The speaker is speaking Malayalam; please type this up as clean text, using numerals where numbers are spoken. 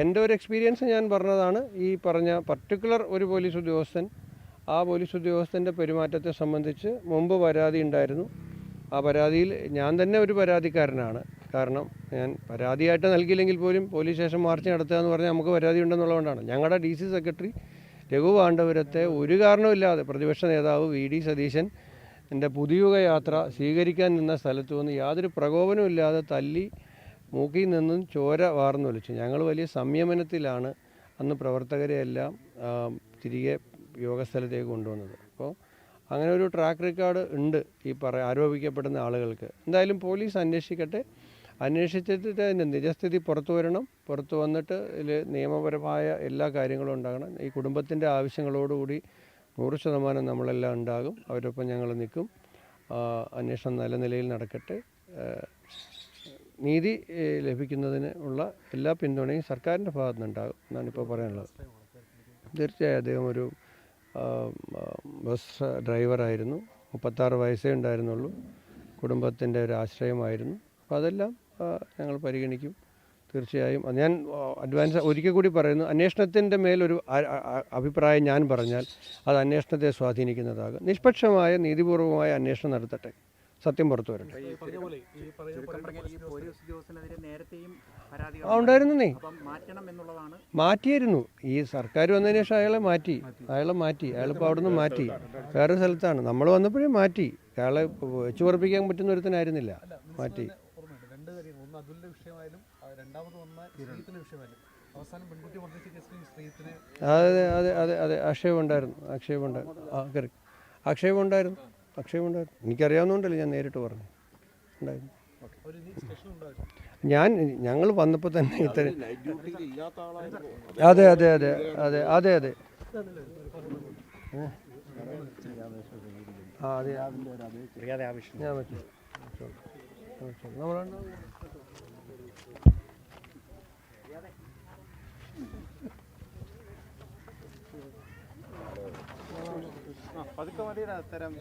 എൻ്റെ ഒരു എക്സ്പീരിയൻസ് ഞാൻ പറഞ്ഞതാണ്. ഈ പറഞ്ഞ പർട്ടിക്കുലർ ഒരു പോലീസ് ഉദ്യോഗസ്ഥൻ, ആ പോലീസ് ഉദ്യോഗസ്ഥൻ്റെ പെരുമാറ്റത്തെ സംബന്ധിച്ച് മുമ്പ് പരാതി ഉണ്ടായിരുന്നു. ആ പരാതിയിൽ ഞാൻ തന്നെ ഒരു പരാതിക്കാരനാണ്. കാരണം ഞാൻ പരാതിയായിട്ട് നൽകിയില്ലെങ്കിൽ പോലും പോലീസ് സ്റ്റേഷൻ മാർച്ച് നടത്തുക എന്ന് പറഞ്ഞാൽ നമുക്ക് പരാതി ഉണ്ടെന്നുള്ളതുകൊണ്ടാണ്. ഞങ്ങളുടെ DC സെക്രട്ടറി രഘു പാണ്ഡവരത്തെ ഒരു കാരണവുമില്ലാതെ പ്രതിപക്ഷ നേതാവ് VD സതീശൻ എൻ്റെ പുതിയുഗ യാത്ര സ്വീകരിക്കാൻ നിന്ന സ്ഥലത്ത് വന്ന് യാതൊരു പ്രകോപനവും ഇല്ലാതെ തല്ലി മൂക്കിൽ നിന്നും ചോര വാർന്നൊലിച്ചു. ഞങ്ങൾ വലിയ സംയമനത്തിലാണ് അന്ന് പ്രവർത്തകരെ എല്ലാം തിരികെ യോഗസ്ഥലത്തേക്ക് കൊണ്ടുവന്നത്. അപ്പോൾ അങ്ങനെ ഒരു ട്രാക്ക് റെക്കോർഡ് ഉണ്ട് ഈ ആരോപിക്കപ്പെടുന്ന ആളുകൾക്ക്. എന്തായാലും പോലീസ് അന്വേഷിക്കട്ടെ. അന്വേഷിച്ചിട്ട് അതിൻ്റെ നിജസ്ഥിതി പുറത്തു വരണം. പുറത്തു വന്നിട്ട് ഇതിൽ നിയമപരമായ എല്ലാ കാര്യങ്ങളും ഉണ്ടാകണം. ഈ കുടുംബത്തിൻ്റെ ആവശ്യങ്ങളോടുകൂടി 100% നമ്മളെല്ലാം ഉണ്ടാകും. അവരൊപ്പം ഞങ്ങൾ നിൽക്കും. അന്വേഷണം നല്ല നിലയിൽ നടക്കട്ടെ. നീതി ലഭിക്കുന്നതിന് ഉള്ള എല്ലാ പിന്തുണയും സർക്കാരിൻ്റെ ഭാഗത്തു നിന്നുണ്ടാകും എന്നാണ് ഇപ്പോൾ പറയാനുള്ളത്. തീർച്ചയായും അദ്ദേഹം ഒരു ബസ് ഡ്രൈവറായിരുന്നു. 36 വയസ്സേ ഉണ്ടായിരുന്നുള്ളൂ. കുടുംബത്തിൻ്റെ ഒരു ആശ്രയമായിരുന്നു. അപ്പോൾ അതെല്ലാം ഞങ്ങൾ പരിഗണിക്കും. തീർച്ചയായും ഞാൻ അഡ്വാൻസ് ഒരിക്കൽ കൂടി പറയുന്നു, അന്വേഷണത്തിൻ്റെ മേലൊരു അഭിപ്രായം ഞാൻ പറഞ്ഞാൽ അത് അന്വേഷണത്തെ സ്വാധീനിക്കുന്നതാകും. നിഷ്പക്ഷമായ നീതിപൂർവമായ അന്വേഷണം നടത്തട്ടെ, സത്യം പുറത്തു വരട്ടെ. ഉണ്ടായിരുന്നേ, മാറ്റിയിരുന്നു. ഈ സർക്കാർ വന്നതിന് ശേഷം അയാളെ മാറ്റി. അയാളിപ്പോൾ അവിടെ നിന്ന് മാറ്റി, വേറെ സ്ഥലത്താണ്. നമ്മൾ വന്നപ്പോഴേ മാറ്റി. അയാളെ വെച്ച് ഉറപ്പിക്കാൻ പറ്റുന്ന ഒരുത്തനായിരുന്നില്ല, മാറ്റി. അതെ അതെ അതെ അതെ ആക്ഷേപമുണ്ടായിരുന്നു. എനിക്കറിയാവുന്നതുകൊണ്ടല്ലേ ഞാൻ നേരിട്ട് പറഞ്ഞു. ഉണ്ടായിരുന്നു. ഞങ്ങൾ വന്നപ്പോൾ തന്നെ ഇത്രയും അതെ അതെ അതെ അതെ അതെ അതെ ഞാൻ പറ്റും പതുക്കെ മതി തരാം.